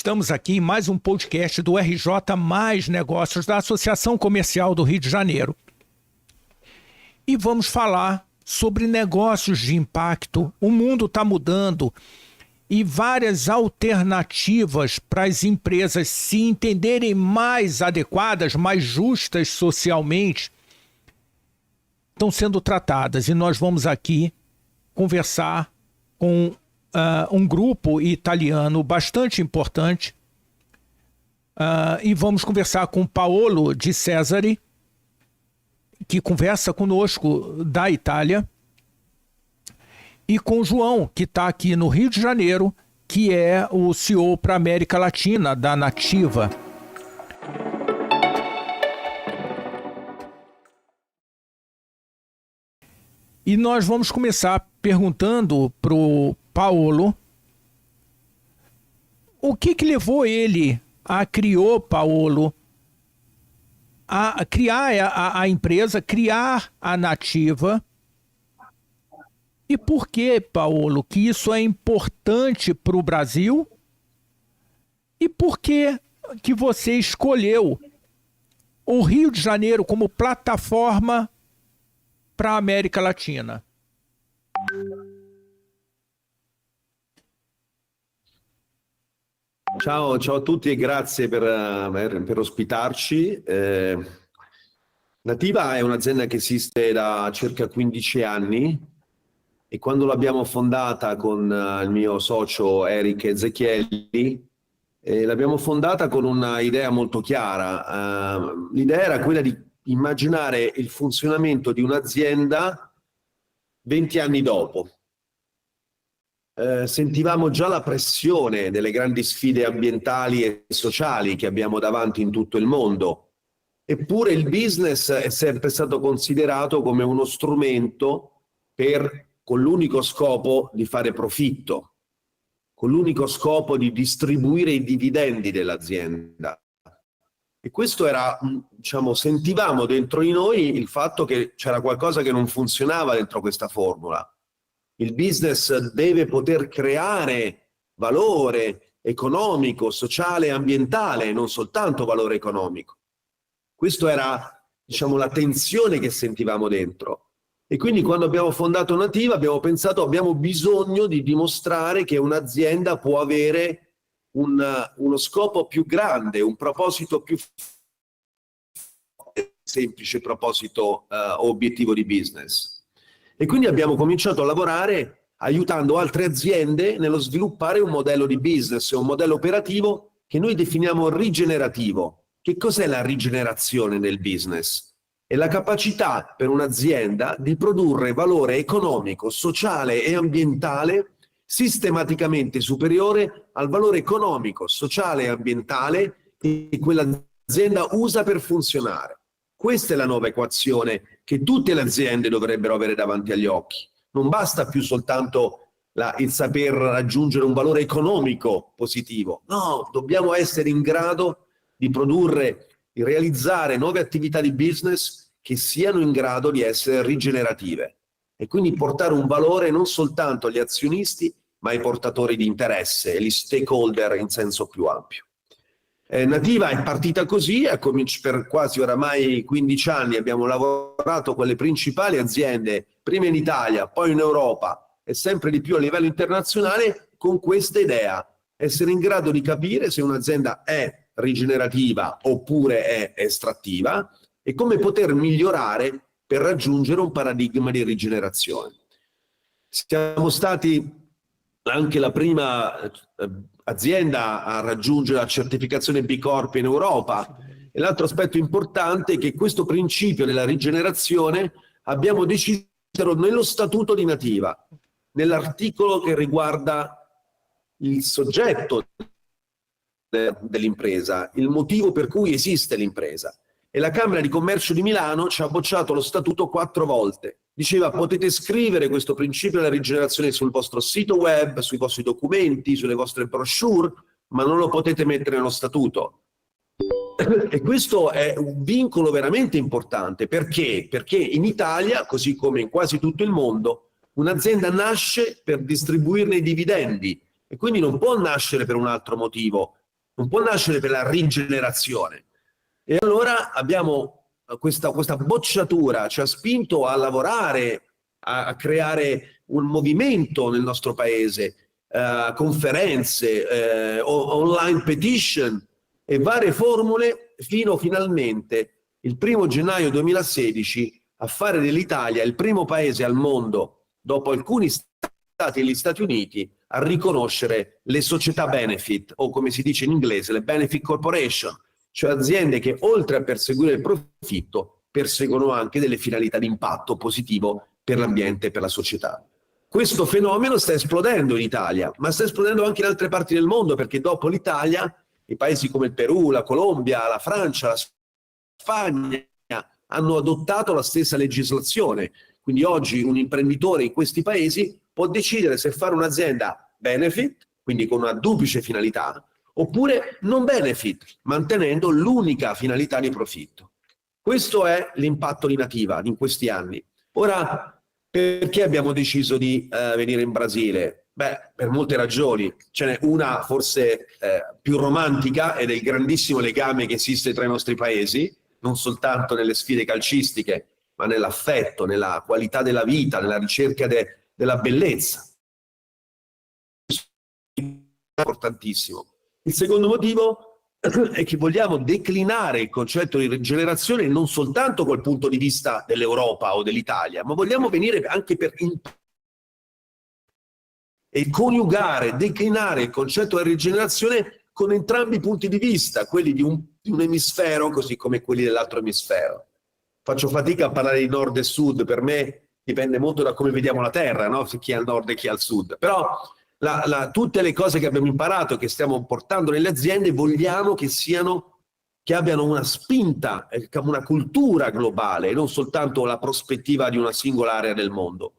estamos aqui em mais um podcast do RJ Mais Negócios da Associação Comercial do Rio de Janeiro. E vamos falar sobre negócios de impacto. O mundo está mudando e várias alternativas para as empresas se entenderem mais adequadas, mais justas socialmente, estão sendo tratadas. E nós vamos aqui conversar com um grupo italiano bastante importante e vamos conversar com Paolo Di Cesare, que conversa conosco da Itália, e com o João, que está aqui no Rio de Janeiro, que é o CEO para a América Latina da Nativa. E nós vamos começar perguntando para o Paolo o que levou ele a criar a empresa, criar a Nativa. E por que, Paolo, que isso é importante para o Brasil? E por que você escolheu o Rio de Janeiro como plataforma para a América Latina? Ciao a tutti e grazie per ospitarci. Nativa è un'azienda che esiste da circa 15 anni e quando l'abbiamo fondata con il mio socio Eric Ezechielli, l'abbiamo fondata con una idea molto chiara. L'idea era quella di immaginare il funzionamento di un'azienda 20 anni dopo. Sentivamo già la pressione delle grandi sfide ambientali e sociali che abbiamo davanti in tutto il mondo, eppure il business è sempre stato considerato come uno strumento con l'unico scopo di fare profitto, con l'unico scopo di distribuire i dividendi dell'azienda. E questo era, sentivamo dentro di noi il fatto che c'era qualcosa che non funzionava dentro questa formula. Il business deve poter creare valore economico, sociale e ambientale, non soltanto valore economico. Questa era, la tensione che sentivamo dentro. E quindi quando abbiamo fondato Nativa abbiamo pensato abbiamo bisogno di dimostrare che un'azienda può avere uno scopo più grande, un proposito più semplice proposito o obiettivo di business. E quindi abbiamo cominciato a lavorare aiutando altre aziende nello sviluppare un modello di business, un modello operativo che noi definiamo rigenerativo. Che cos'è la rigenerazione nel business? È la capacità per un'azienda di produrre valore economico, sociale e ambientale sistematicamente superiore al valore economico, sociale e ambientale che quell'azienda usa per funzionare. Questa è la nuova equazione che tutte le aziende dovrebbero avere davanti agli occhi. Non basta più soltanto il saper raggiungere un valore economico positivo. No, dobbiamo essere in grado di produrre, di realizzare nuove attività di business che siano in grado di essere rigenerative e quindi portare un valore non soltanto agli azionisti, ma ai portatori di interesse, gli stakeholder in senso più ampio. Nativa è partita così, per quasi oramai 15 anni abbiamo lavorato con le principali aziende, prima in Italia, poi in Europa e sempre di più a livello internazionale, con questa idea, essere in grado di capire se un'azienda è rigenerativa oppure è estrattiva e come poter migliorare per raggiungere un paradigma di rigenerazione. Siamo stati anche la prima azienda a raggiungere la certificazione B Corp in Europa e l'altro aspetto importante è che questo principio della rigenerazione abbiamo deciso nello statuto di Nativa, nell'articolo che riguarda il soggetto dell'impresa, il motivo per cui esiste l'impresa. E la Camera di Commercio di Milano ci ha bocciato lo statuto 4 volte. Diceva potete scrivere questo principio della rigenerazione sul vostro sito web, sui vostri documenti, sulle vostre brochure, ma non lo potete mettere nello statuto. E questo è un vincolo veramente importante. Perché? Perché in Italia, così come in quasi tutto il mondo, un'azienda nasce per distribuirne i dividendi e quindi non può nascere per un altro motivo non può nascere per la rigenerazione. E allora abbiamo questa bocciatura, ci ha spinto a lavorare, a creare un movimento nel nostro paese, conferenze, online petition e varie formule, fino finalmente il 1° gennaio 2016 a fare dell'Italia il primo paese al mondo, dopo alcuni stati e gli Stati Uniti, a riconoscere le società benefit, o come si dice in inglese, le benefit corporation, cioè aziende che oltre a perseguire il profitto perseguono anche delle finalità di impatto positivo per l'ambiente e per la società. Questo fenomeno sta esplodendo in Italia, ma sta esplodendo anche in altre parti del mondo, perché dopo l'Italia i paesi come il Perù, la Colombia, la Francia, la Spagna hanno adottato la stessa legislazione. Quindi oggi un imprenditore in questi paesi può decidere se fare un'azienda benefit, quindi con una duplice finalità, oppure non benefit, mantenendo l'unica finalità di profitto. Questo è l'impatto di Nativa in questi anni. Ora, perché abbiamo deciso di venire in Brasile? Beh, per molte ragioni. Ce n'è una forse più romantica, ed è il grandissimo legame che esiste tra i nostri paesi, non soltanto nelle sfide calcistiche, ma nell'affetto, nella qualità della vita, nella ricerca della bellezza. È importantissimo. Il secondo motivo è che vogliamo declinare il concetto di rigenerazione non soltanto col punto di vista dell'Europa o dell'Italia, ma vogliamo venire anche per e coniugare, declinare il concetto di rigenerazione con entrambi i punti di vista, quelli di un emisfero così come quelli dell'altro emisfero. Faccio fatica a parlare di nord e sud, per me dipende molto da come vediamo la Terra, no? Chi è al nord e chi è al sud. Però tutte le cose che abbiamo imparato, che stiamo portando nelle aziende, vogliamo che abbiano una spinta, una cultura globale, e non soltanto la prospettiva di una singola area del mondo.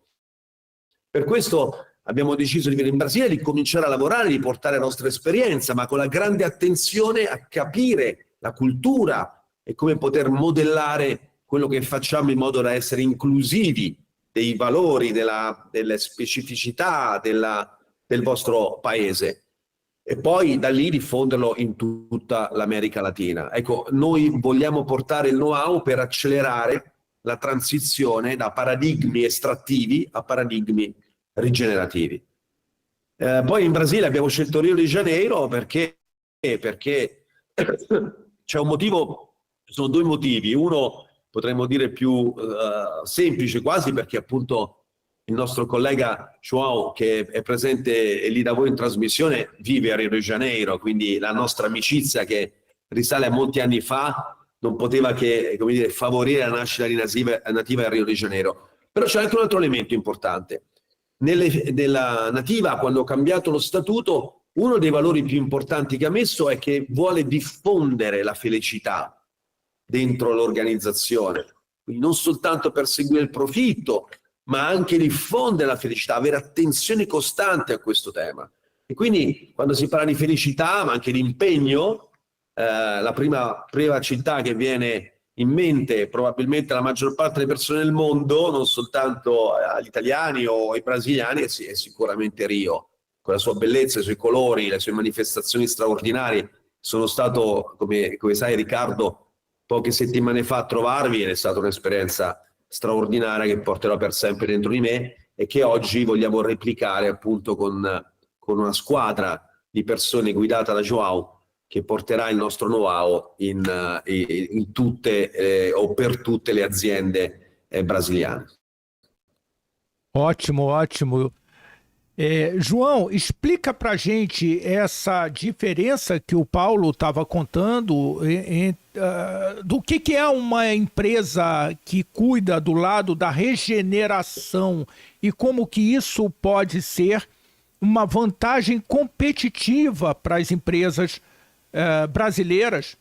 Per questo abbiamo deciso di venire in Brasile, di cominciare a lavorare, di portare la nostra esperienza, ma con la grande attenzione a capire la cultura e come poter modellare quello che facciamo in modo da essere inclusivi dei valori, delle specificità del vostro paese, e poi da lì diffonderlo in tutta l'America Latina. Ecco, noi vogliamo portare il know-how per accelerare la transizione da paradigmi estrattivi a paradigmi rigenerativi. Poi in Brasile abbiamo scelto Rio de Janeiro perché c'è un motivo, sono due motivi. Uno potremmo dire più semplice quasi, perché appunto il nostro collega João, che è presente lì da voi in trasmissione, vive a Rio de Janeiro, quindi la nostra amicizia, che risale a molti anni fa, non poteva che, come dire, favorire la nascita di Nativa a Rio de Janeiro. Però c'è anche un altro elemento importante. Della Nativa, quando ho cambiato lo statuto, uno dei valori più importanti che ha messo è che vuole diffondere la felicità dentro l'organizzazione, quindi non soltanto perseguire il profitto, ma anche diffondere la felicità, avere attenzione costante a questo tema. E quindi quando si parla di felicità, ma anche di impegno, la prima città che viene in mente probabilmente la maggior parte delle persone del mondo, non soltanto agli italiani o ai brasiliani, è sicuramente Rio, con la sua bellezza, i suoi colori, le sue manifestazioni straordinarie. Sono stato, come sai Riccardo, poche settimane fa a trovarvi, ed è stata un'esperienza straordinaria che porterò per sempre dentro di me e che oggi vogliamo replicare appunto con una squadra di persone guidata da João, che porterà il nostro know-how in tutte o per tutte le aziende brasiliane. Ótimo, ótimo. João, explica para a gente essa diferença que o Paulo estava contando do que é uma empresa que cuida do lado da regeneração e como que isso pode ser uma vantagem competitiva para as empresas brasileiras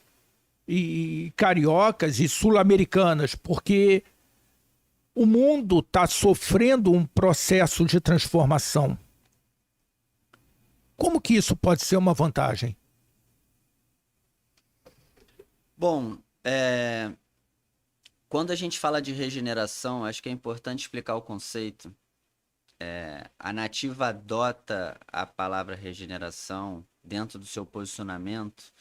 e cariocas e sul-americanas, porque o mundo está sofrendo um processo de transformação. Como que isso pode ser uma vantagem? Bom, quando a gente fala de regeneração, acho que é importante explicar o conceito. A Nativa adota a palavra regeneração dentro do seu posicionamento,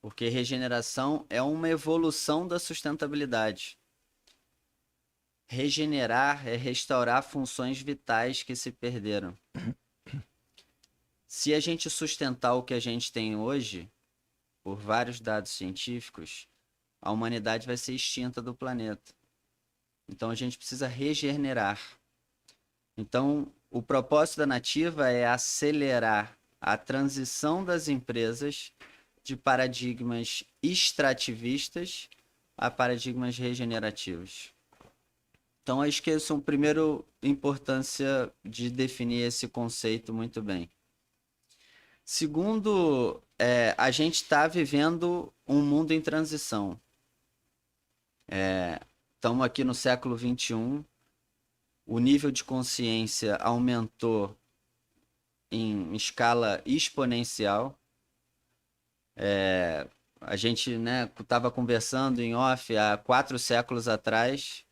porque regeneração é uma evolução da sustentabilidade. Regenerar é restaurar funções vitais que se perderam. Se a gente sustentar o que a gente tem hoje, por vários dados científicos, a humanidade vai ser extinta do planeta. Então a gente precisa regenerar. Então o propósito da Nativa é acelerar a transição das empresas de paradigmas extrativistas a paradigmas regenerativos. Então acho que essa é a primeira importância de definir esse conceito muito bem. Segundo, a gente está vivendo um mundo em transição. Estamos aqui no século XXI, o nível de consciência aumentou em escala exponencial. A gente estava conversando em off há 4 séculos atrás.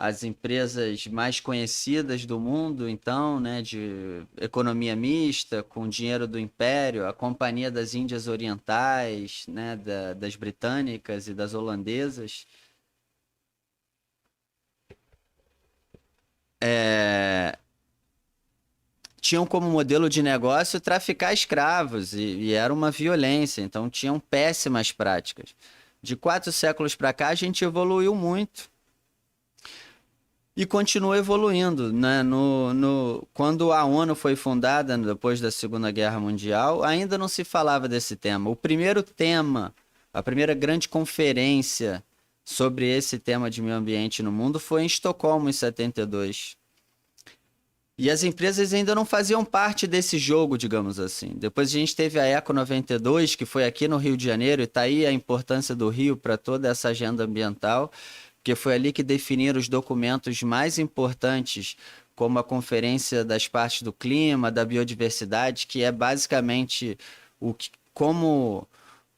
As empresas mais conhecidas do mundo, então, de economia mista, com dinheiro do Império, a Companhia das Índias Orientais, das britânicas e das holandesas, tinham como modelo de negócio traficar escravos e era uma violência, então tinham péssimas práticas. De 4 séculos para cá, a gente evoluiu muito. E continua evoluindo, quando a ONU foi fundada, depois da Segunda Guerra Mundial, ainda não se falava desse tema. O primeiro tema, a primeira grande conferência sobre esse tema de meio ambiente no mundo foi em Estocolmo, em 72. E as empresas ainda não faziam parte desse jogo, digamos assim. Depois a gente teve a Eco 92, que foi aqui no Rio de Janeiro, e está aí a importância do Rio para toda essa agenda ambiental, porque foi ali que definiram os documentos mais importantes, como a Conferência das Partes do Clima, da Biodiversidade, que é basicamente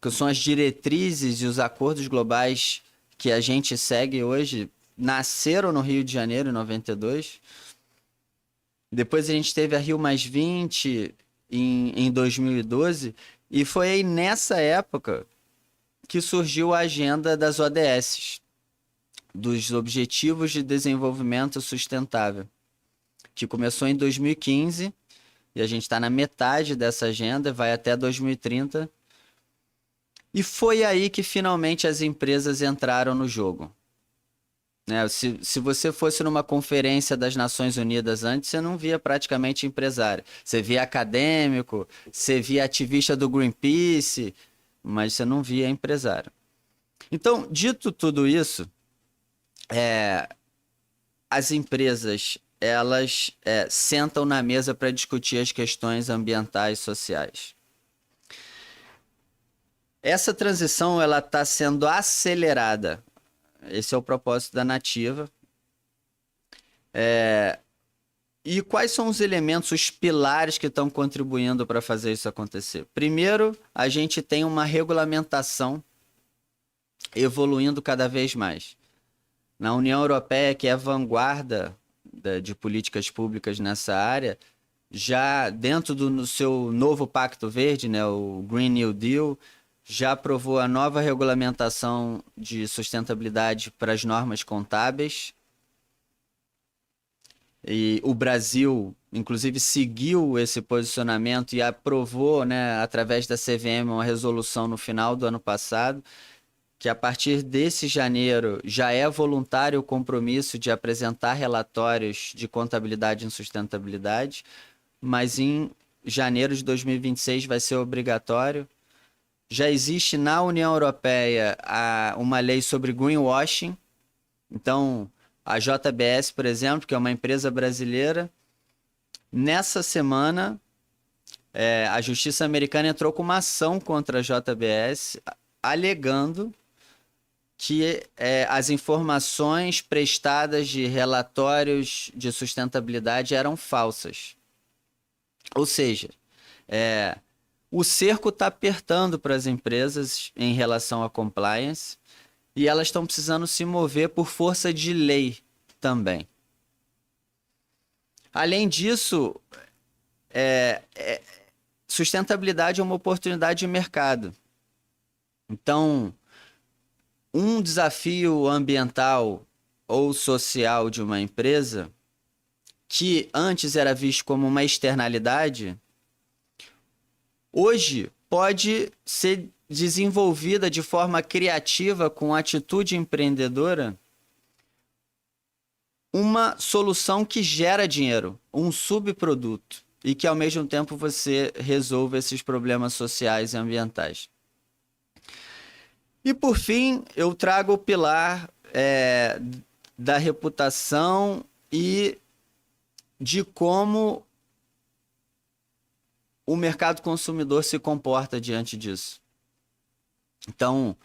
que são as diretrizes e os acordos globais que a gente segue hoje, nasceram no Rio de Janeiro, em 92. Depois a gente teve a Rio+20 em 2012, e foi aí nessa época que surgiu a agenda das ODS, dos Objetivos de Desenvolvimento Sustentável, que começou em 2015 e a gente está na metade dessa agenda, vai até 2030. E foi aí que finalmente as empresas entraram no jogo. Se você fosse numa conferência das Nações Unidas antes, você não via praticamente empresário. Você via acadêmico, você via ativista do Greenpeace, mas você não via empresário. Então, dito tudo isso, as empresas elas sentam na mesa para discutir as questões ambientais e sociais. Essa transição ela está sendo acelerada. Esse é o propósito da Nativa. E quais são os elementos, os pilares que estão contribuindo para fazer isso acontecer? Primeiro, a gente tem uma regulamentação evoluindo cada vez mais. Na União Europeia, que é a vanguarda de políticas públicas nessa área, já dentro do seu novo Pacto Verde, o Green New Deal, já aprovou a nova regulamentação de sustentabilidade para as normas contábeis. E o Brasil, inclusive, seguiu esse posicionamento e aprovou, através da CVM, uma resolução no final do ano passado, que a partir desse janeiro já é voluntário o compromisso de apresentar relatórios de contabilidade em sustentabilidade, mas em janeiro de 2026 vai ser obrigatório. Já existe na União Europeia uma lei sobre greenwashing. Então, a JBS, por exemplo, que é uma empresa brasileira, nessa semana a Justiça Americana entrou com uma ação contra a JBS, alegando que as informações prestadas de relatórios de sustentabilidade eram falsas. Ou seja, o cerco está apertando para as empresas em relação à compliance e elas estão precisando se mover por força de lei também. Além disso, sustentabilidade é uma oportunidade de mercado. Então, um desafio ambiental ou social de uma empresa, que antes era visto como uma externalidade, hoje pode ser desenvolvida de forma criativa, com atitude empreendedora, uma solução que gera dinheiro, um subproduto, e que ao mesmo tempo você resolve esses problemas sociais e ambientais. E por fim, eu trago o pilar da reputação e de como o mercado consumidor se comporta diante disso. Então,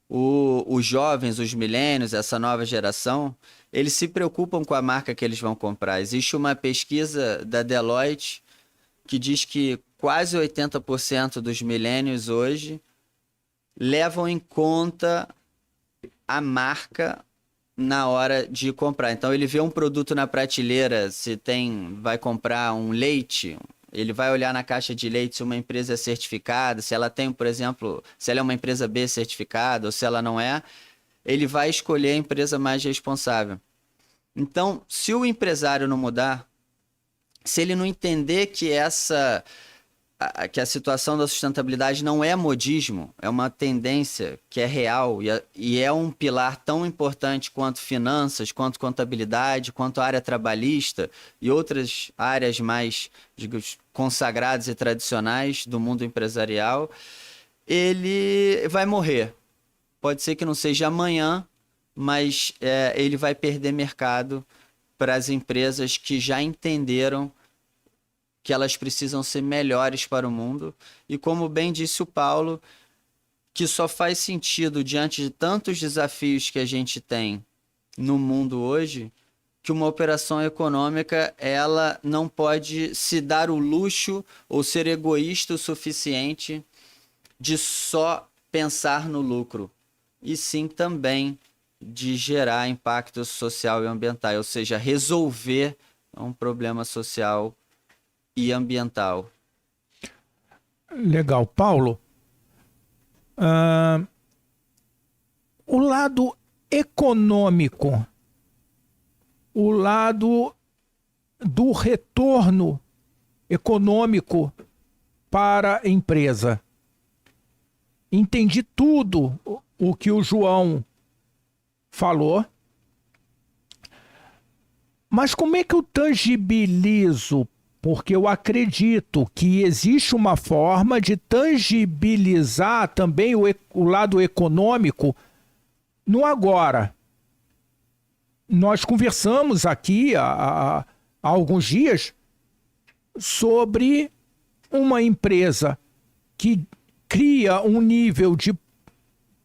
os jovens, os milênios, essa nova geração, eles se preocupam com a marca que eles vão comprar. Existe uma pesquisa da Deloitte que diz que quase 80% dos milênios hoje levam em conta a marca na hora de comprar. Então, ele vê um produto na prateleira, vai comprar um leite, ele vai olhar na caixa de leite se uma empresa é certificada, se ela tem, por exemplo, se ela é uma empresa B certificada ou se ela não é, ele vai escolher a empresa mais responsável. Então, se o empresário não mudar, se ele não entender que a situação da sustentabilidade não é modismo, é uma tendência que é real e é um pilar tão importante quanto finanças, quanto contabilidade, quanto área trabalhista e outras áreas mais, digamos, consagradas e tradicionais do mundo empresarial, ele vai morrer. Pode ser que não seja amanhã, mas ele vai perder mercado para as empresas que já entenderam que elas precisam ser melhores para o mundo. E como bem disse o Paulo, que só faz sentido diante de tantos desafios que a gente tem no mundo hoje, que uma operação econômica ela não pode se dar o luxo ou ser egoísta o suficiente de só pensar no lucro, e sim também de gerar impacto social e ambiental, ou seja, resolver um problema social e ambiental. Legal. Paulo, o lado econômico, o lado do retorno econômico para a empresa. Entendi tudo o que o João falou, mas como é que eu tangibilizo? Porque eu acredito que existe uma forma de tangibilizar também o lado econômico no agora. Nós conversamos aqui há alguns dias sobre uma empresa que cria um nível de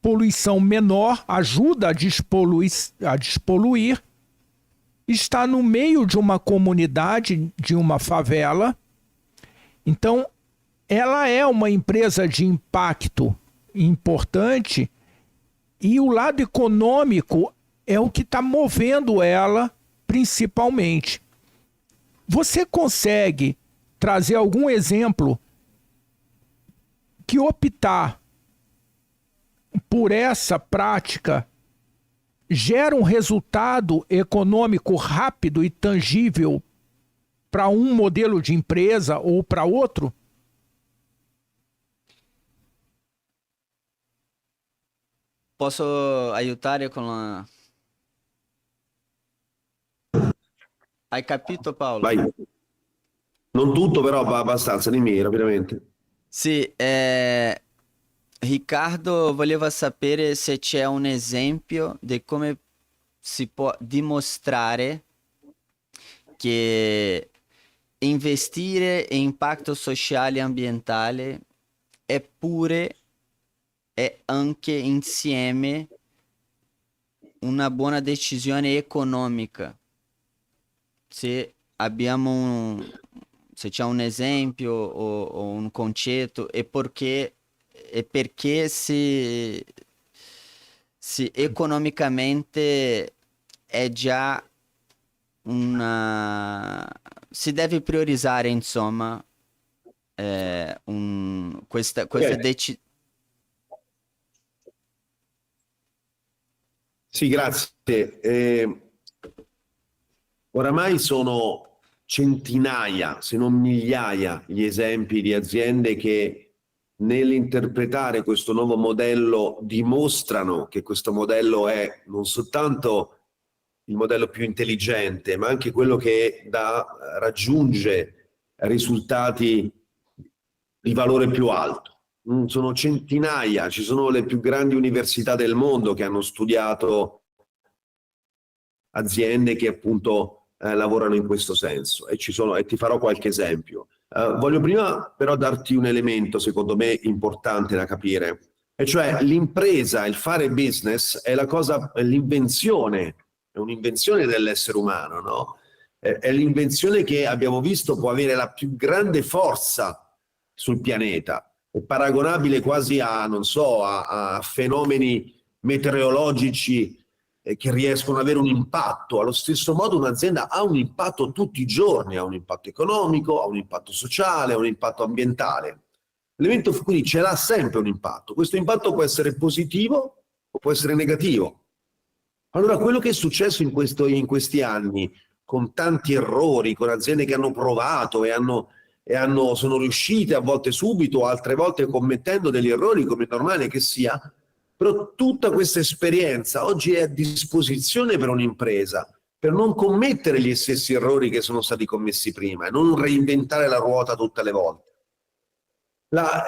poluição menor, ajuda a despoluir, está no meio de uma comunidade, de uma favela. Então, ela é uma empresa de impacto importante e o lado econômico é o que está movendo ela principalmente. Você consegue trazer algum exemplo que optar por essa prática gera um resultado econômico rápido e tangível para um modelo de empresa ou para outro? Posso aiutare con la... Hai capito, Paolo? Vai. Non tutto, però abbastanza, dimmi rapidamente. Sì, Riccardo voleva sapere se c'è un esempio di come si può dimostrare che investire in impatto sociale e ambientale è anche insieme una buona decisione economica. Se c'è un esempio o un concetto e perché se economicamente è già si deve priorizzare, insomma, questa Sì, grazie. Oramai sono centinaia, se non migliaia, gli esempi di aziende che nell'interpretare questo nuovo modello dimostrano che questo modello è non soltanto il modello più intelligente, ma anche quello che raggiunge risultati di valore più alto. Sono centinaia, ci sono le più grandi università del mondo che hanno studiato aziende che appunto lavorano in questo senso, e ti farò qualche esempio. Voglio prima però darti un elemento secondo me importante da capire, e cioè l'impresa, il fare business è l'invenzione, è un'invenzione dell'essere umano, no? È l'invenzione che abbiamo visto può avere la più grande forza sul pianeta, è paragonabile quasi a, non so, a fenomeni meteorologici che riescono ad avere un impatto. Allo stesso modo un'azienda ha un impatto tutti i giorni, ha un impatto economico, ha un impatto sociale, ha un impatto ambientale. L'evento quindi ce l'ha sempre un impatto. Questo impatto può essere positivo o può essere negativo. Allora quello che è successo in questi anni, con tanti errori, con aziende che hanno provato e sono riuscite a volte subito, altre volte commettendo degli errori, come è normale che sia, però tutta questa esperienza oggi è a disposizione per un'impresa, per non commettere gli stessi errori che sono stati commessi prima e non reinventare la ruota tutte le volte.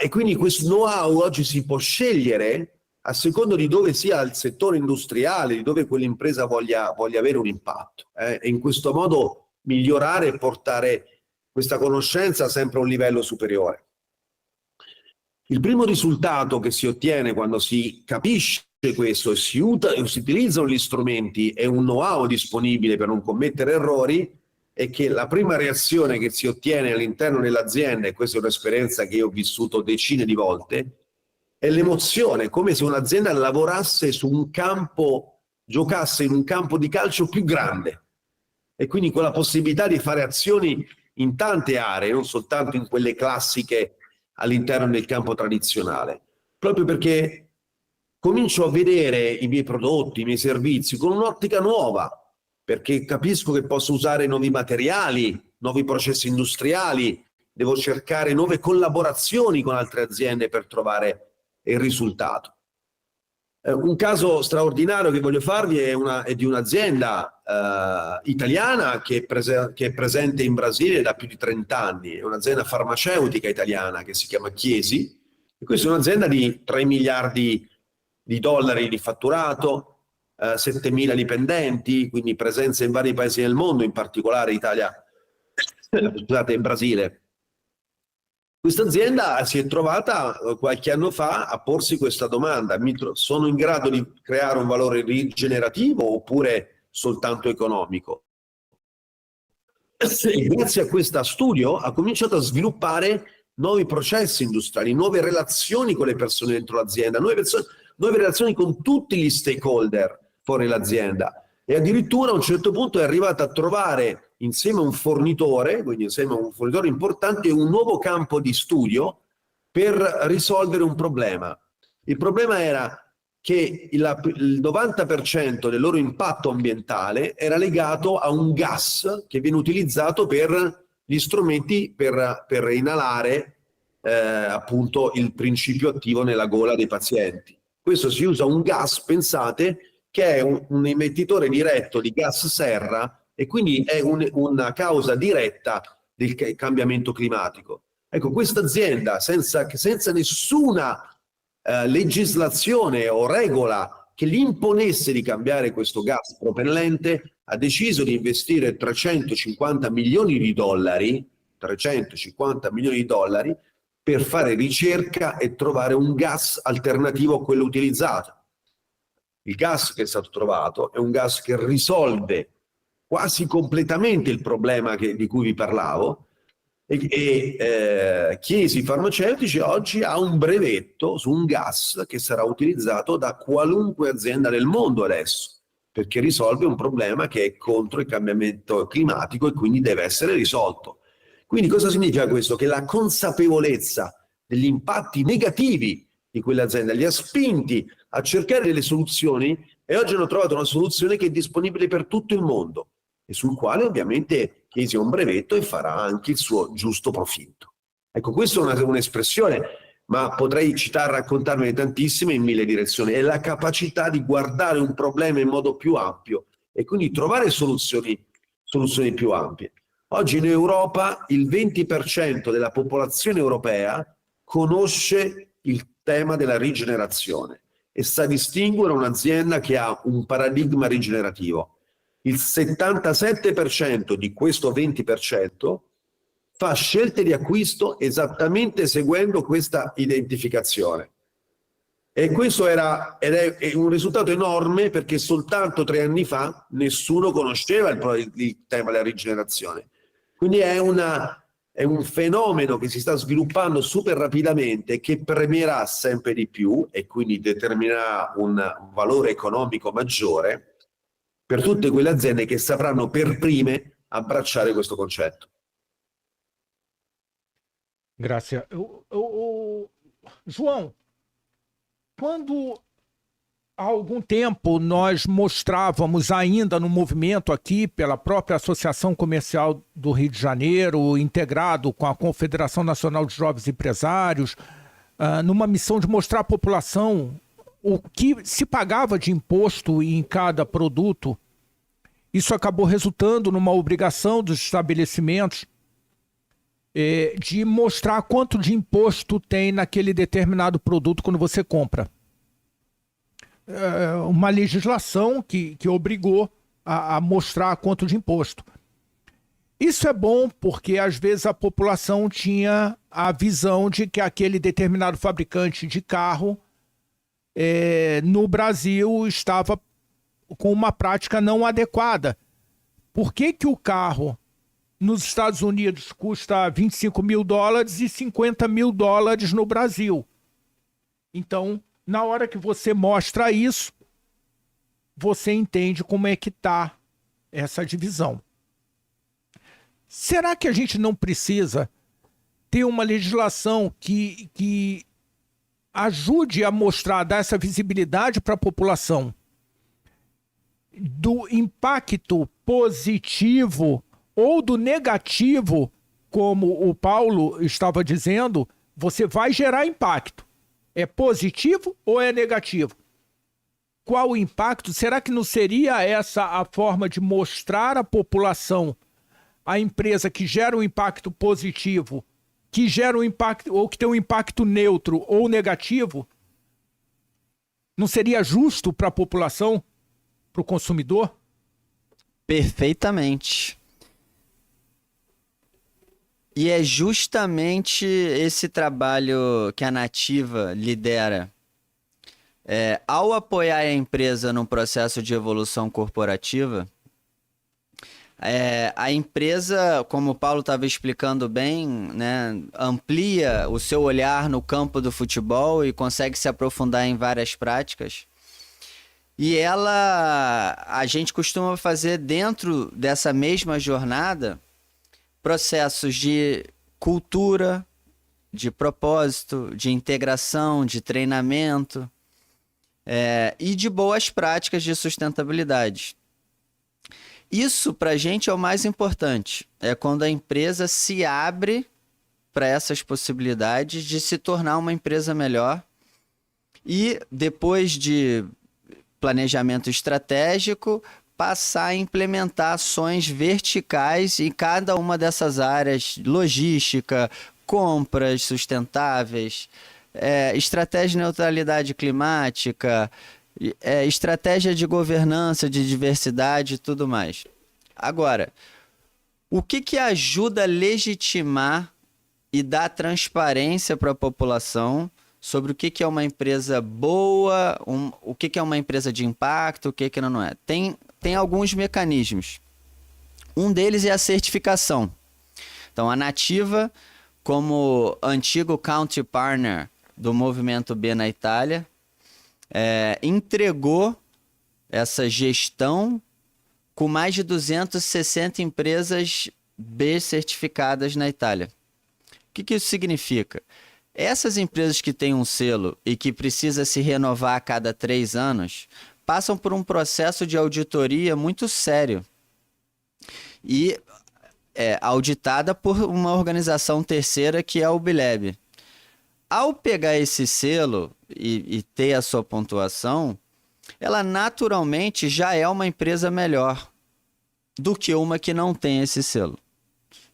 E quindi questo know-how oggi si può scegliere a secondo di dove sia il settore industriale, di dove quell'impresa voglia avere un impatto, e in questo modo migliorare e portare questa conoscenza sempre a un livello superiore. Il primo risultato che si ottiene quando si capisce questo e si utilizzano gli strumenti e un know-how disponibile per non commettere errori, è che la prima reazione che si ottiene all'interno dell'azienda, e questa è un'esperienza che io ho vissuto decine di volte, è l'emozione, come se un'azienda lavorasse su un campo, giocasse in un campo di calcio più grande, e quindi con la possibilità di fare azioni in tante aree, non soltanto in quelle classiche all'interno del campo tradizionale, proprio perché comincio a vedere i miei prodotti, i miei servizi con un'ottica nuova, perché capisco che posso usare nuovi materiali, nuovi processi industriali, devo cercare nuove collaborazioni con altre aziende per trovare il risultato. Un caso straordinario che voglio farvi è di un'azienda italiana che è presente in Brasile da più di 30 anni, è un'azienda farmaceutica italiana che si chiama Chiesi, e questa è un'azienda di 3 miliardi di dollari di fatturato, 7.000 dipendenti, quindi presenza in vari paesi del mondo, in particolare Italia, scusate, in Brasile. Questa azienda si è trovata qualche anno fa a porsi questa domanda: sono in grado di creare un valore rigenerativo oppure soltanto economico? E grazie a questo studio ha cominciato a sviluppare nuovi processi industriali, nuove relazioni con le persone dentro l'azienda, nuove relazioni con tutti gli stakeholder fuori l'azienda, e addirittura a un certo punto è arrivata a trovare insieme a un fornitore, quindi insieme a un fornitore importante, un nuovo campo di studio per risolvere un problema. Il problema era che il 90% del loro impatto ambientale era legato a un gas che viene utilizzato per gli strumenti per inalare appunto il principio attivo nella gola dei pazienti. Questo si usa un gas, pensate, che è un emettitore diretto di gas serra, e quindi è una causa diretta del cambiamento climatico. Ecco, questa azienda senza nessuna legislazione o regola che gli imponesse di cambiare questo gas propellente ha deciso di investire 350 milioni di dollari per fare ricerca e trovare un gas alternativo a quello utilizzato. Il gas che è stato trovato è un gas che risolve quasi completamente il problema di cui vi parlavo, e Chiesi Farmaceutici oggi ha un brevetto su un gas che sarà utilizzato da qualunque azienda del mondo adesso, perché risolve un problema che è contro il cambiamento climatico e quindi deve essere risolto. Quindi cosa significa questo? Che la consapevolezza degli impatti negativi di quell'azienda li ha spinti a cercare delle soluzioni e oggi hanno trovato una soluzione che è disponibile per tutto il mondo e sul quale ovviamente chiesi un brevetto e farà anche il suo giusto profitto. Ecco, questa è un'espressione, ma potrei citarla, raccontarmene tantissime in mille direzioni. È la capacità di guardare un problema in modo più ampio e quindi trovare soluzioni più ampie. Oggi in Europa il 20% della popolazione europea conosce il tema della rigenerazione e sa distinguere un'azienda che ha un paradigma rigenerativo. Il 77% di questo 20% fa scelte di acquisto esattamente seguendo questa identificazione. E questo è un risultato enorme perché soltanto 3 anni fa nessuno conosceva il tema della rigenerazione. Quindi è un fenomeno che si sta sviluppando super rapidamente, che premierà sempre di più e quindi determinerà un valore economico maggiore per tutte quelle aziende che sapranno per prime abbracciare questo concetto. Grazie. João, quando há algum tempo nós mostrávamos ainda no movimento aqui pela própria Associação Comercial do Rio de Janeiro, integrado com a Confederação Nacional de Jovens Empresários, numa missão de mostrar à população o que se pagava de imposto em cada produto. Isso acabou resultando numa obrigação dos estabelecimentos de mostrar quanto de imposto tem naquele determinado produto quando você compra. Uma legislação que obrigou a mostrar quanto de imposto. Isso é bom porque às vezes a população tinha a visão de que aquele determinado fabricante de carro no Brasil estava com uma prática não adequada. Por que que o carro nos Estados Unidos custa $25 mil e $50 mil no Brasil? Então, na hora que você mostra isso, você entende como é que está essa divisão. Será que a gente não precisa ter uma legislação que ajude a mostrar, dar essa visibilidade para a população do impacto positivo ou do negativo, como o Paulo estava dizendo? Você vai gerar impacto. É positivo ou é negativo? Qual o impacto? Será que não seria essa a forma de mostrar à população a empresa que gera um impacto positivo, que gera um impacto, ou que tem um impacto neutro ou negativo? Não seria justo para a população, para o consumidor? Perfeitamente. E é justamente esse trabalho que a Nativa lidera. Ao apoiar a empresa num processo de evolução corporativa, a empresa, como o Paulo estava explicando bem, né, amplia o seu olhar no campo do futebol e consegue se aprofundar em várias práticas. E a gente costuma fazer dentro dessa mesma jornada processos de cultura, de propósito, de integração, de treinamento e de boas práticas de sustentabilidade. Isso para a gente é o mais importante, é quando a empresa se abre para essas possibilidades de se tornar uma empresa melhor e depois de planejamento estratégico, passar a implementar ações verticais em cada uma dessas áreas: logística, compras sustentáveis, estratégia de neutralidade climática, estratégia de governança, de diversidade e tudo mais. Agora, o que ajuda a legitimar e dar transparência para a população sobre o que é uma empresa boa, o que é uma empresa de impacto, o que não é? Tem alguns mecanismos. Um deles é a certificação. Então, a Nativa, como antigo country partner do Movimento B na Itália, entregou essa gestão com mais de 260 empresas B certificadas na Itália. O que isso significa? Essas empresas que têm um selo e que precisa se renovar a cada 3 anos, passam por um processo de auditoria muito sério. E é auditada por uma organização terceira que é o BILEB. Ao pegar esse selo e ter a sua pontuação, ela naturalmente já é uma empresa melhor do que uma que não tem esse selo.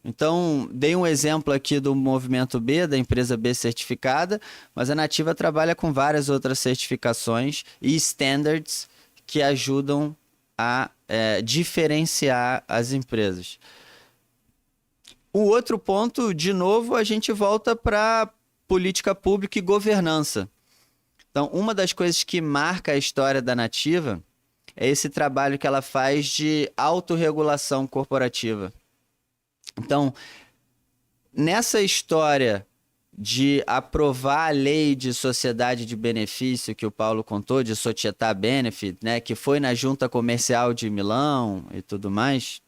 Então, dei um exemplo aqui do movimento B, da empresa B certificada, mas a Nativa trabalha com várias outras certificações e standards que ajudam a diferenciar as empresas. O outro ponto, de novo, a gente volta para política pública e governança. Então, uma das coisas que marca a história da Nativa é esse trabalho que ela faz de autorregulação corporativa. Então, nessa história de aprovar a lei de sociedade de benefício que o Paulo contou, de Società Benefit, né, que foi na Junta Comercial de Milão e tudo mais,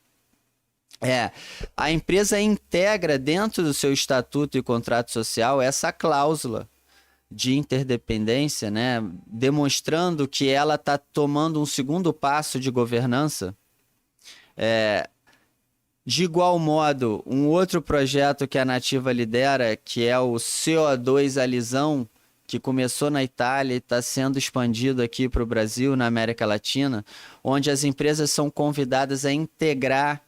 a empresa integra dentro do seu estatuto e contrato social essa cláusula de interdependência, né, demonstrando que ela está tomando um segundo passo de governança. De igual modo, um outro projeto que a Nativa lidera, que é o CO2 Alisão, que começou na Itália e está sendo expandido aqui para o Brasil, na América Latina, onde as empresas são convidadas a integrar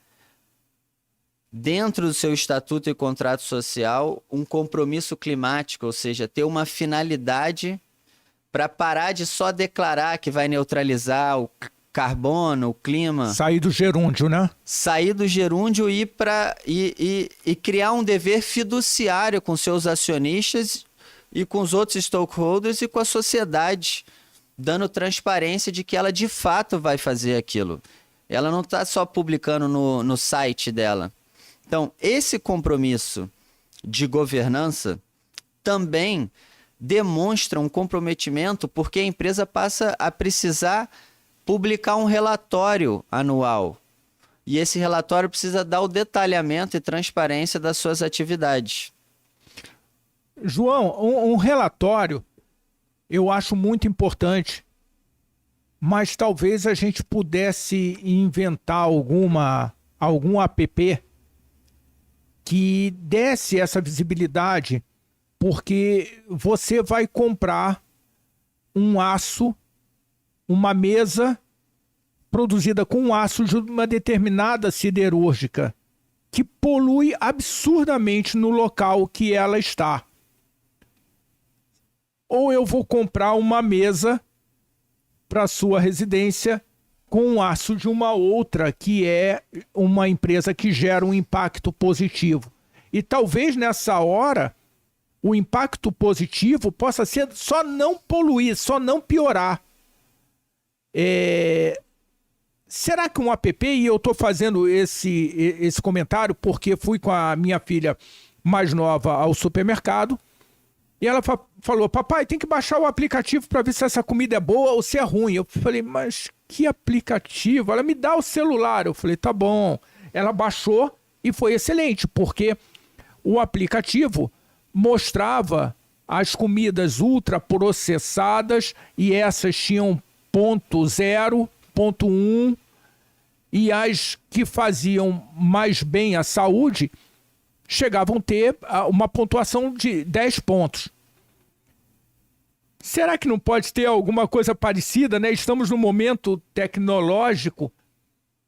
dentro do seu estatuto e contrato social um compromisso climático, ou seja, ter uma finalidade para parar de só declarar que vai neutralizar o carbono, o clima. Sair do gerúndio, né? Sair do gerúndio e criar um dever fiduciário com seus acionistas e com os outros stakeholders e com a sociedade, dando transparência de que ela de fato vai fazer aquilo. Ela não está só publicando no site dela. Então, esse compromisso de governança também demonstra um comprometimento porque a empresa passa a precisar publicar um relatório anual. E esse relatório precisa dar o detalhamento e transparência das suas atividades. João, um relatório eu acho muito importante, mas talvez a gente pudesse inventar algum app que desse essa visibilidade, porque você vai comprar um aço, uma mesa produzida com aço de uma determinada siderúrgica que polui absurdamente no local que ela está. Ou eu vou comprar uma mesa para sua residência com aço de uma outra que é uma empresa que gera um impacto positivo. E talvez nessa hora o impacto positivo possa ser só não poluir, só não piorar. Será que um app, e eu estou fazendo esse comentário porque fui com a minha filha mais nova ao supermercado e ela falou, papai, tem que baixar o aplicativo para ver se essa comida é boa ou se é ruim. Eu falei, mas que aplicativo? Ela me dá o celular. Eu falei, tá bom. Ela baixou e foi excelente, porque o aplicativo mostrava as comidas ultraprocessadas e essas tinham ponto 0, ponto 1, e as que faziam mais bem à saúde chegavam a ter uma pontuação de 10 pontos. Será que não pode ter alguma coisa parecida, né? Estamos num momento tecnológico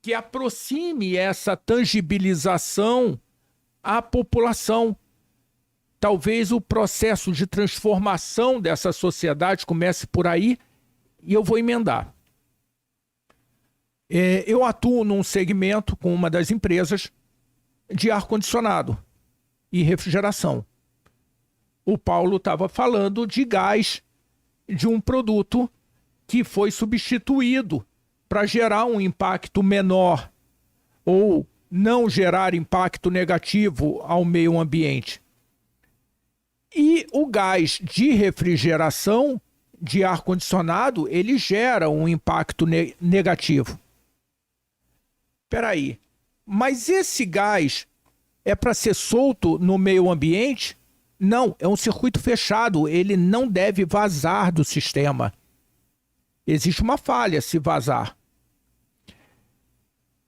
que aproxime essa tangibilização à população. Talvez o processo de transformação dessa sociedade comece por aí, e eu vou emendar. Eu atuo num segmento com uma das empresas de ar-condicionado e refrigeração. O Paulo estava falando de gás, de um produto que foi substituído para gerar um impacto menor ou não gerar impacto negativo ao meio ambiente. E o gás de refrigeração de ar-condicionado, ele gera um impacto negativo. Espera aí, mas esse gás é para ser solto no meio ambiente? Não, é um circuito fechado, ele não deve vazar do sistema. Existe uma falha se vazar.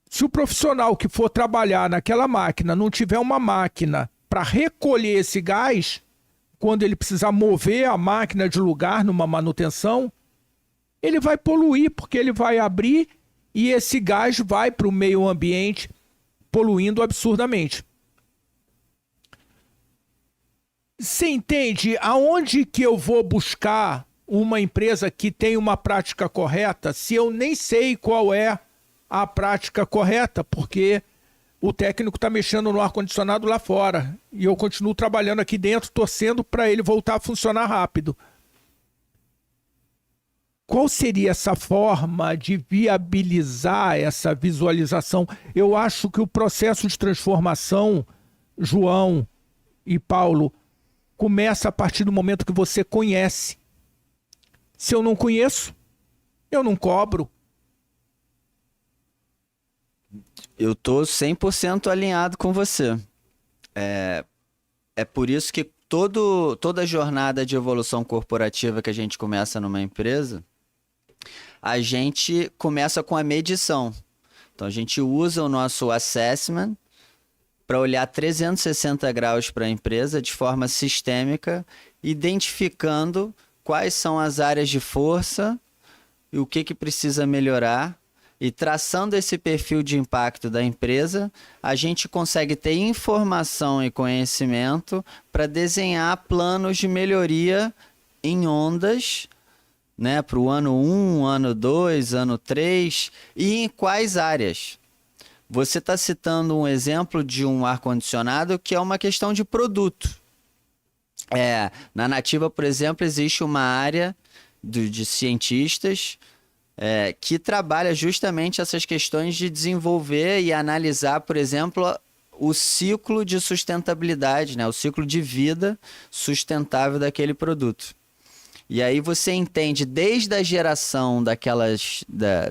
Se o profissional que for trabalhar naquela máquina não tiver uma máquina para recolher esse gás, quando ele precisar mover a máquina de lugar numa manutenção, ele vai poluir, porque ele vai abrir e esse gás vai para o meio ambiente, poluindo absurdamente. Você entende aonde que eu vou buscar uma empresa que tem uma prática correta se eu nem sei qual é a prática correta, porque o técnico está mexendo no ar-condicionado lá fora e eu continuo trabalhando aqui dentro, torcendo para ele voltar a funcionar rápido. Qual seria essa forma de viabilizar essa visualização? Eu acho que o processo de transformação, João e Paulo, começa a partir do momento que você conhece. Se eu não conheço, eu não cobro. Eu tô 100% alinhado com você. É por isso que toda a jornada de evolução corporativa que a gente começa numa empresa, a gente começa com a medição. Então a gente usa o nosso assessment para olhar 360 graus para a empresa de forma sistêmica, identificando quais são as áreas de força e o que precisa melhorar. E traçando esse perfil de impacto da empresa, a gente consegue ter informação e conhecimento para desenhar planos de melhoria em ondas, né, para o ano 1, ano 2, ano 3 e em quais áreas. Você está citando um exemplo de um ar-condicionado que é uma questão de produto. Na Nativa, por exemplo, existe uma área de cientistas que trabalha justamente essas questões de desenvolver e analisar, por exemplo, o ciclo de sustentabilidade, né? O ciclo de vida sustentável daquele produto. E aí você entende desde a geração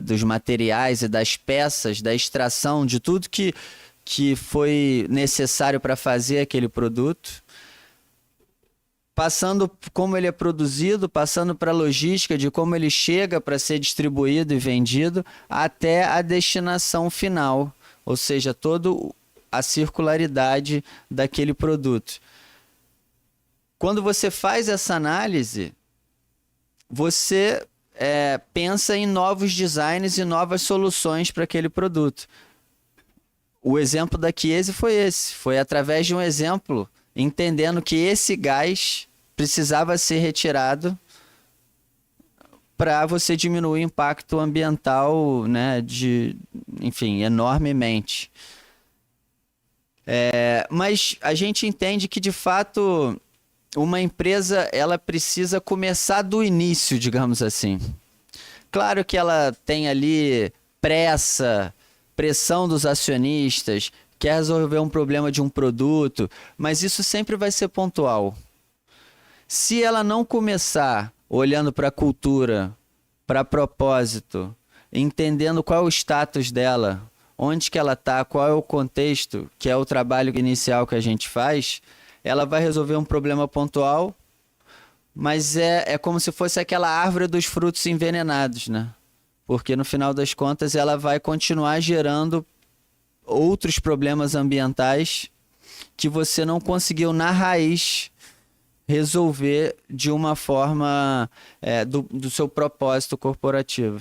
dos materiais e das peças, da extração de tudo que foi necessário para fazer aquele produto, passando como ele é produzido, passando para a logística de como ele chega para ser distribuído e vendido, até a destinação final, ou seja, toda a circularidade daquele produto. Quando você faz essa análise, você pensa em novos designs e novas soluções para aquele produto. O exemplo da Chiesi foi esse, foi através de um exemplo, entendendo que esse gás precisava ser retirado para você diminuir o impacto ambiental, né, enfim, enormemente. Mas a gente entende que, de fato, uma empresa ela precisa começar do início, digamos assim. Claro que ela tem ali pressão dos acionistas, quer resolver um problema de um produto, mas isso sempre vai ser pontual. Se ela não começar olhando para a cultura, para propósito, entendendo qual é o status dela, onde que ela está, qual é o contexto, que é o trabalho inicial que a gente faz, ela vai resolver um problema pontual, mas é como se fosse aquela árvore dos frutos envenenados, né? Porque no final das contas ela vai continuar gerando outros problemas ambientais que você não conseguiu na raiz resolver de uma forma do seu propósito corporativo.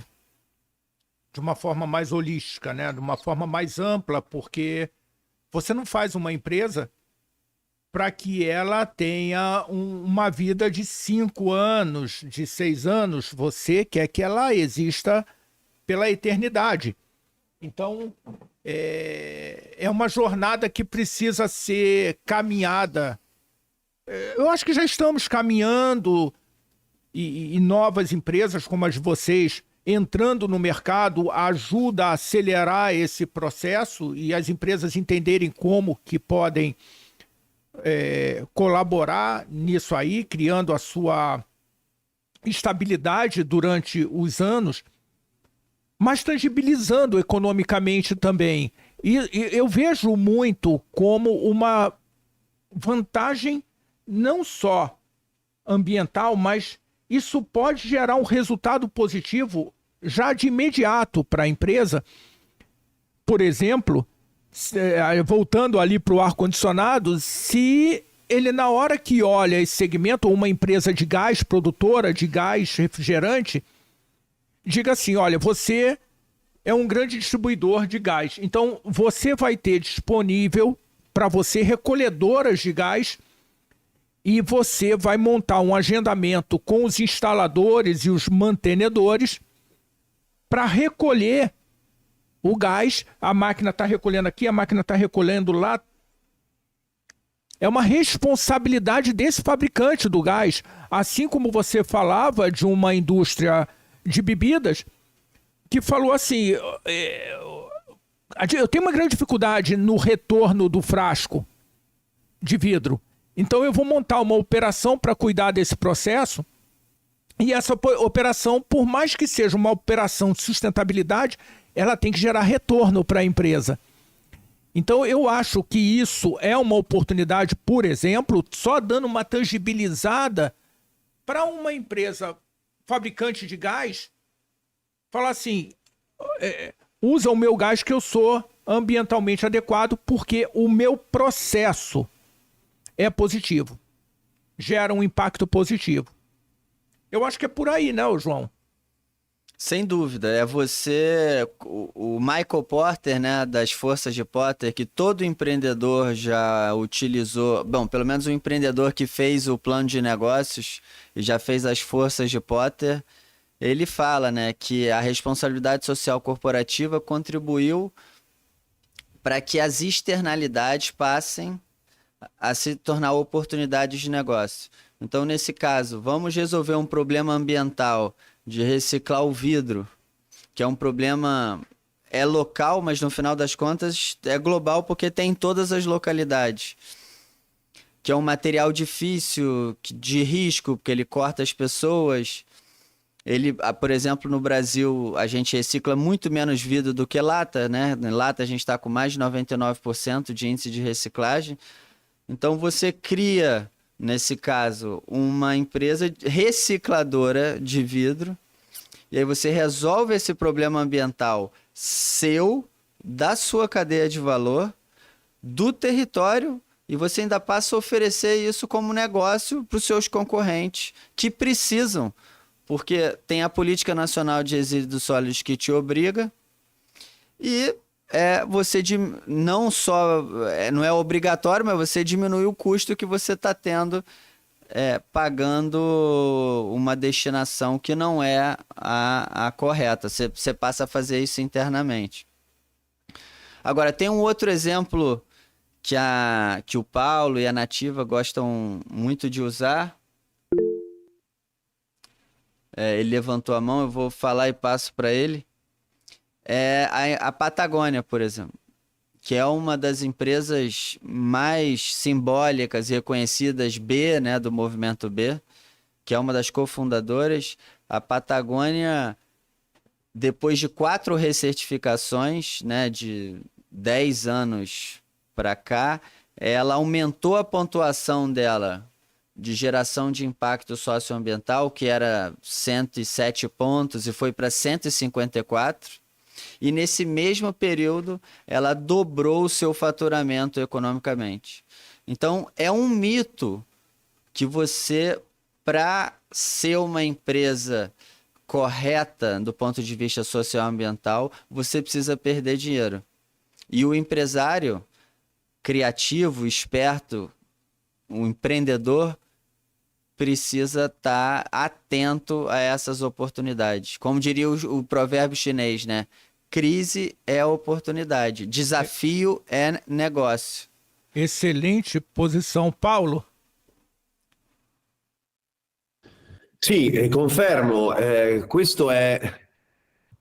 De uma forma mais holística, né? De uma forma mais ampla, porque você não faz uma empresa para que ela tenha uma vida de 5 anos, de 6 anos. Você quer que ela exista pela eternidade. Então, é uma jornada que precisa ser caminhada. Eu acho que já estamos caminhando e novas empresas como as de vocês entrando no mercado ajuda a acelerar esse processo e as empresas entenderem como que podem colaborar nisso aí, criando a sua estabilidade durante os anos, mas tangibilizando economicamente também. E eu vejo muito como uma vantagem não só ambiental, mas isso pode gerar um resultado positivo já de imediato para a empresa. Por exemplo, voltando ali para o ar-condicionado, se ele, na hora que olha esse segmento, ou uma empresa de gás, produtora de gás refrigerante, diga assim, olha, você é um grande distribuidor de gás, então você vai ter disponível para você recolhedoras de gás e você vai montar um agendamento com os instaladores e os mantenedores para recolher o gás. A máquina está recolhendo aqui, a máquina está recolhendo lá. É uma responsabilidade desse fabricante do gás. Assim como você falava de uma indústria de bebidas que falou assim, eu tenho uma grande dificuldade no retorno do frasco de vidro. Então eu vou montar uma operação para cuidar desse processo, e essa operação, por mais que seja uma operação de sustentabilidade, ela tem que gerar retorno para a empresa. Então eu acho que isso é uma oportunidade, por exemplo, só dando uma tangibilizada para uma empresa fabricante de gás, falar assim, usa o meu gás que eu sou ambientalmente adequado porque o meu processo é positivo, gera um impacto positivo. Eu acho que é por aí, né, João? Sem dúvida, é você, o Michael Porter, né, das Forças de Porter, que todo empreendedor já utilizou, bom, pelo menos o empreendedor que fez o plano de negócios e já fez as Forças de Porter, ele fala, né, que a responsabilidade social corporativa contribuiu para que as externalidades passem a se tornar oportunidades de negócio. Então, nesse caso, vamos resolver um problema ambiental de reciclar o vidro, que é um problema local, mas no final das contas é global porque tem em todas as localidades. Que é um material difícil, de risco, porque ele corta as pessoas. Ele, por exemplo, no Brasil, a gente recicla muito menos vidro do que lata, né? Na lata a gente está com mais de 99% de índice de reciclagem. Então você cria, nesse caso, uma empresa recicladora de vidro, e aí você resolve esse problema ambiental seu, da sua cadeia de valor, do território, e você ainda passa a oferecer isso como negócio para os seus concorrentes que precisam, porque tem a Política Nacional de Resíduos Sólidos que te obriga, e você não só, não é obrigatório, mas você diminui o custo que você está tendo pagando uma destinação que não é a correta. Você passa a fazer isso internamente. Agora, tem um outro exemplo que o Paulo e a Nativa gostam muito de usar. Ele levantou a mão, eu vou falar e passo para ele. A Patagônia, por exemplo, que é uma das empresas mais simbólicas e reconhecidas né, do movimento B, que é uma das cofundadoras. A Patagônia, depois de 4 recertificações, né, de 10 anos para cá, ela aumentou a pontuação dela de geração de impacto socioambiental, que era 107 pontos, e foi para 154. E nesse mesmo período, ela dobrou o seu faturamento economicamente. Então, é um mito que você, para ser uma empresa correta do ponto de vista socioambiental, você precisa perder dinheiro. E o empresário criativo, esperto, o empreendedor, precisa estar atento a essas oportunidades. Como diria o provérbio chinês, né? Crise é oportunidade, desafio é negócio. Excelente posição, Paulo. Sì, confermo,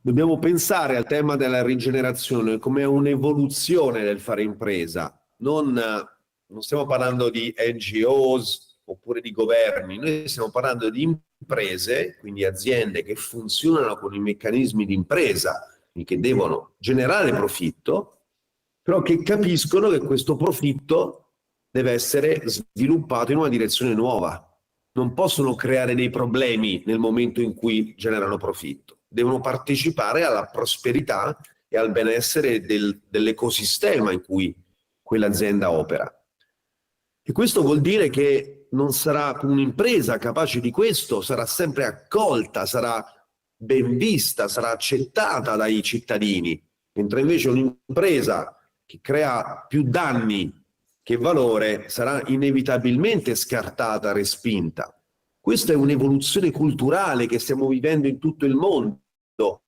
dobbiamo pensare al tema della rigenerazione come un'evoluzione del fare impresa, non stiamo parlando di NGOs oppure di governi, noi stiamo parlando di imprese, quindi aziende che funzionano con i meccanismi di impresa, che devono generare profitto, però che capiscono che questo profitto deve essere sviluppato in una direzione nuova. Non possono creare dei problemi nel momento in cui generano profitto, devono partecipare alla prosperità e al benessere dell'ecosistema in cui quell'azienda opera. E questo vuol dire che non sarà un'impresa capace di questo, sarà sempre accolta, sarà ben vista, sarà accettata dai cittadini, mentre invece un'impresa che crea più danni che valore sarà inevitabilmente scartata, respinta. Questa è un'evoluzione culturale che stiamo vivendo in tutto il mondo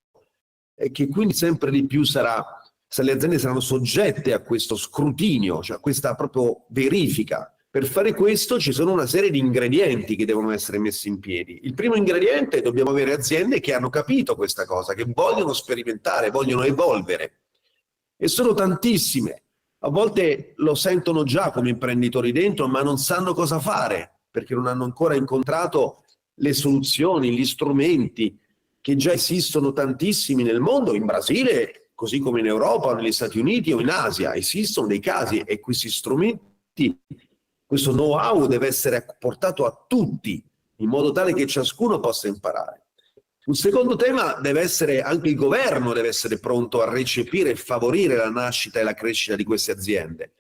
e che quindi sempre di più se le aziende saranno soggette a questo scrutinio, cioè a questa proprio verifica. Per fare questo ci sono una serie di ingredienti che devono essere messi in piedi. Il primo ingrediente è che dobbiamo avere aziende che hanno capito questa cosa, che vogliono sperimentare, vogliono evolvere. E sono tantissime. A volte lo sentono già come imprenditori dentro, ma non sanno cosa fare, perché non hanno ancora incontrato le soluzioni, gli strumenti che già esistono tantissimi nel mondo, in Brasile, così come in Europa, o negli Stati Uniti o in Asia. Esistono dei casi e questi strumenti, questo know-how deve essere portato a tutti, in modo tale che ciascuno possa imparare. Un secondo tema deve essere, anche il governo deve essere pronto a recepire e favorire la nascita e la crescita di queste aziende.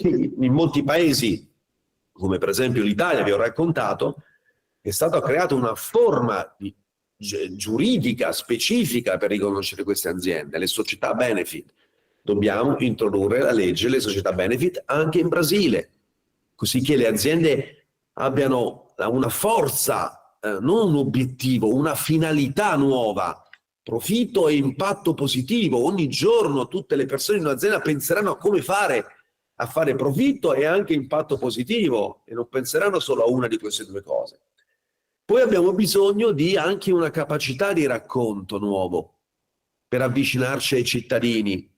In molti paesi, come per esempio l'Italia, vi ho raccontato, è stata creata una forma giuridica specifica per riconoscere queste aziende, le società benefit. Dobbiamo introdurre la legge delle società benefit anche in Brasile, così che le aziende abbiano una forza, non un obiettivo, una finalità nuova, profitto e impatto positivo. Ogni giorno tutte le persone in un'azienda penseranno a come fare a fare profitto e anche impatto positivo e non penseranno solo a una di queste due cose. Poi abbiamo bisogno di anche una capacità di racconto nuovo per avvicinarci ai cittadini.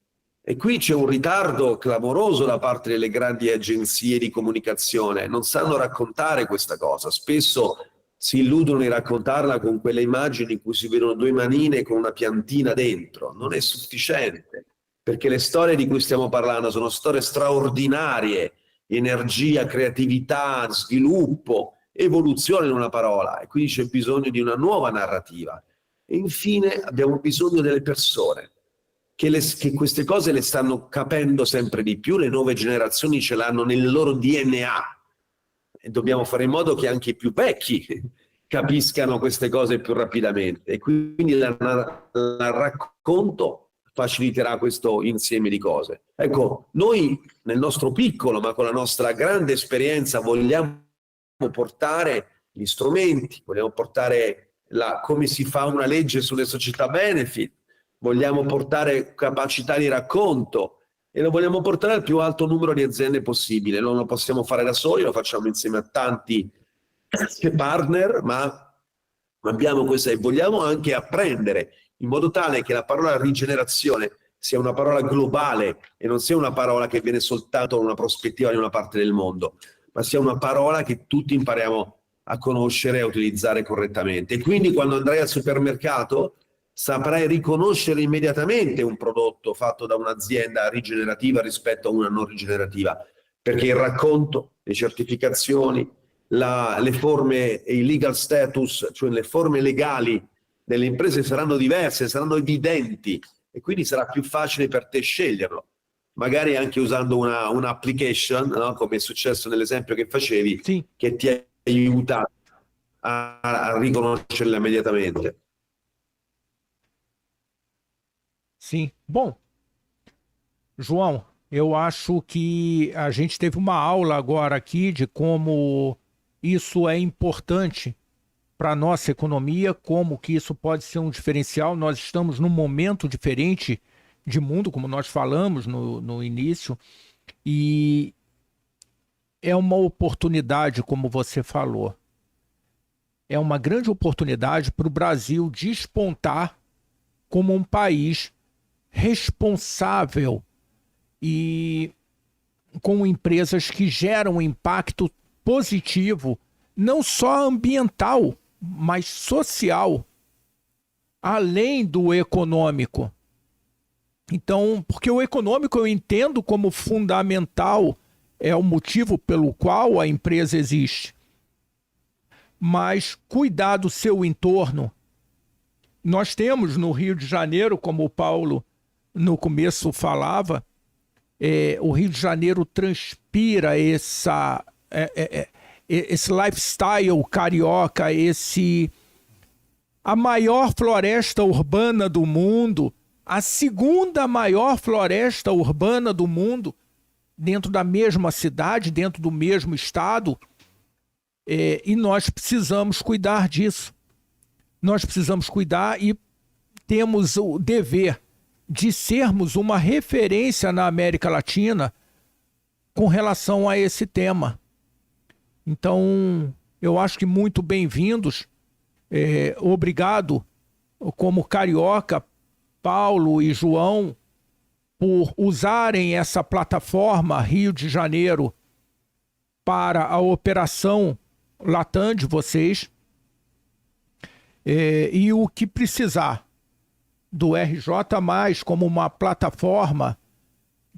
E qui c'è un ritardo clamoroso da parte delle grandi agenzie di comunicazione. Non sanno raccontare questa cosa. Spesso si illudono di raccontarla con quelle immagini in cui si vedono due manine con una piantina dentro. Non è sufficiente, perché le storie di cui stiamo parlando sono storie straordinarie, energia, creatività, sviluppo, evoluzione in una parola, e quindi c'è bisogno di una nuova narrativa. E infine abbiamo bisogno delle persone, che queste cose le stanno capendo sempre di più, le nuove generazioni ce l'hanno nel loro DNA e dobbiamo fare in modo che anche i più vecchi capiscano queste cose più rapidamente, e quindi il racconto faciliterà questo insieme di cose. Ecco, noi nel nostro piccolo, ma con la nostra grande esperienza, vogliamo portare gli strumenti, vogliamo portare come si fa una legge sulle società benefit, vogliamo portare capacità di racconto e lo vogliamo portare al più alto numero di aziende possibile. Non lo possiamo fare da soli, lo facciamo insieme a tanti partner, ma abbiamo questa, e vogliamo anche apprendere in modo tale che la parola rigenerazione sia una parola globale e non sia una parola che viene soltanto da una prospettiva di una parte del mondo, ma sia una parola che tutti impariamo a conoscere e a utilizzare correttamente. E quindi quando andrai al supermercato saprai riconoscere immediatamente un prodotto fatto da un'azienda rigenerativa rispetto a una non rigenerativa, perché il racconto, le certificazioni, le forme e il legal status, cioè le forme legali delle imprese saranno diverse, saranno evidenti, e quindi sarà più facile per te sceglierlo, magari anche usando un'application, no? Come è successo nell'esempio che facevi, Sì. che ti aiuta a riconoscerla immediatamente. Sim. Bom, João, eu acho que a gente teve uma aula agora aqui de como isso é importante para a nossa economia, como que isso pode ser um diferencial. Nós estamos num momento diferente de mundo, como nós falamos no início, e é uma oportunidade, como você falou, é uma grande oportunidade para o Brasil despontar como um país responsável e com empresas que geram impacto positivo, não só ambiental, mas social, além do econômico. Então, porque o econômico eu entendo como fundamental, é o motivo pelo qual a empresa existe. Mas cuidar do seu entorno. Nós temos no Rio de Janeiro, como o Paulo no começo falava, o Rio de Janeiro transpira esse lifestyle carioca, a maior floresta urbana do mundo, a segunda maior floresta urbana do mundo, dentro da mesma cidade, dentro do mesmo estado, e nós precisamos cuidar disso. Nós precisamos cuidar e temos o dever de sermos uma referência na América Latina com relação a esse tema. Então, eu acho que muito bem-vindos. Obrigado, como carioca, Paulo e João, por usarem essa plataforma Rio de Janeiro para a operação Latam de vocês. E o que precisar do RJ+, como uma plataforma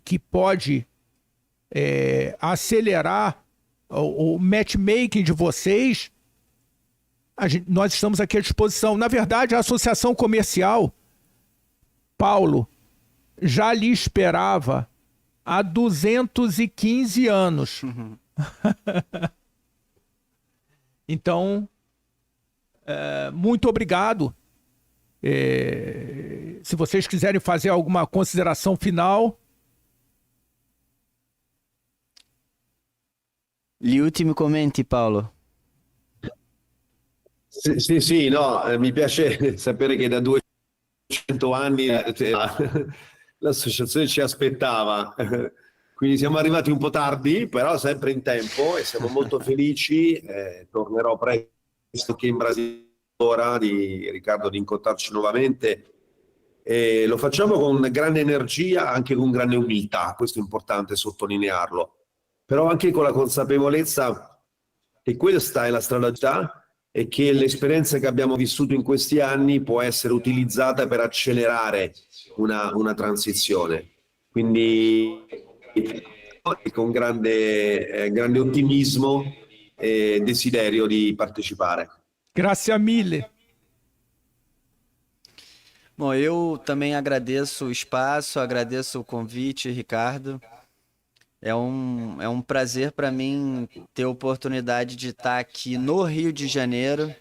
que pode acelerar o matchmaking de vocês, nós estamos aqui à disposição. Na verdade, a associação comercial, Paulo, já lhe esperava há 215 anos. Uhum. Então, muito obrigado. Se vocês quiserem fazer alguma consideração final. Gli ultimi commenti, Paolo. Sì, no, mi piace sapere che da 200 anni l'associazione ci aspettava, quindi siamo arrivati un po' tardi, però sempre in tempo e siamo molto felici. Tornerò presto qui in Brasile ora di Riccardo di incontrarci nuovamente e lo facciamo con grande energia, anche con grande umiltà, questo è importante sottolinearlo, però anche con la consapevolezza che questa è la strada e che l'esperienza che abbiamo vissuto in questi anni può essere utilizzata per accelerare una transizione. Quindi con grande ottimismo e desiderio di partecipare. Grazie mille. Bom, eu também agradeço o espaço, agradeço o convite, Ricardo. É um prazer para mim ter a oportunidade de estar aqui no Rio de Janeiro,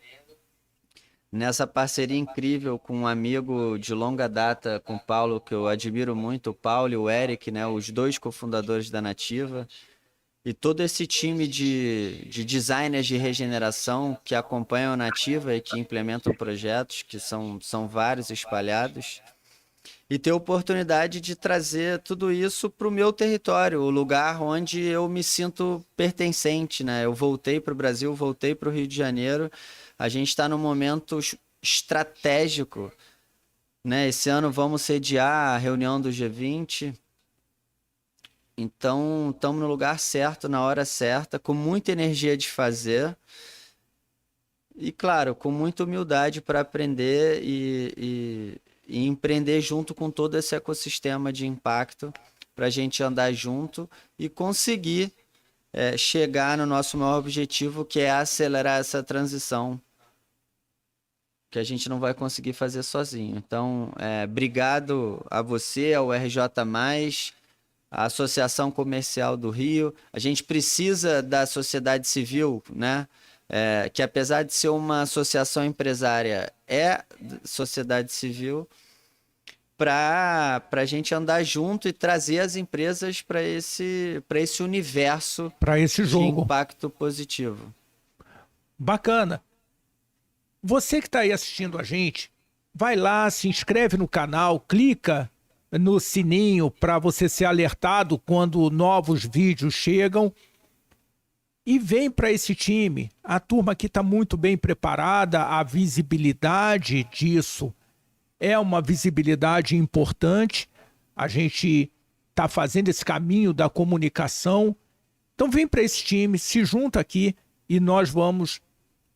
nessa parceria incrível com um amigo de longa data, com o Paulo, que eu admiro muito, o Paulo e o Eric, né, os dois cofundadores da Nativa, e todo esse time de designers de regeneração que acompanham a Nativa e que implementam projetos, que são vários espalhados. E ter a oportunidade de trazer tudo isso para o meu território, o lugar onde eu me sinto pertencente, né? Eu voltei para o Brasil, voltei para o Rio de Janeiro. A gente está num momento estratégico, né? Esse ano vamos sediar a reunião do G20. Então, estamos no lugar certo, na hora certa, com muita energia de fazer. E, claro, com muita humildade para aprender e empreender junto com todo esse ecossistema de impacto para a gente andar junto e conseguir chegar no nosso maior objetivo, que é acelerar essa transição que a gente não vai conseguir fazer sozinho. Então, obrigado a você, ao RJ+, à Associação Comercial do Rio. A gente precisa da sociedade civil, né? Que apesar de ser uma associação empresária, é sociedade civil, para a gente andar junto e trazer as empresas para esse universo, para esse jogo de impacto positivo. Bacana. Você que está aí assistindo a gente, vai lá, se inscreve no canal, clica no sininho para você ser alertado quando novos vídeos chegam. E vem para esse time. A turma aqui está muito bem preparada, a visibilidade disso é uma visibilidade importante. A gente está fazendo esse caminho da comunicação. Então vem para esse time, se junta aqui e nós vamos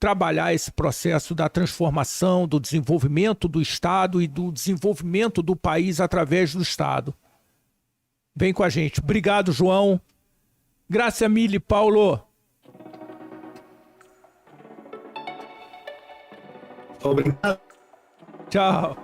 trabalhar esse processo da transformação, do desenvolvimento do Estado e do desenvolvimento do país através do Estado. Vem com a gente. Obrigado, João. Grazie mille, Paulo. Obrigado. Tchau.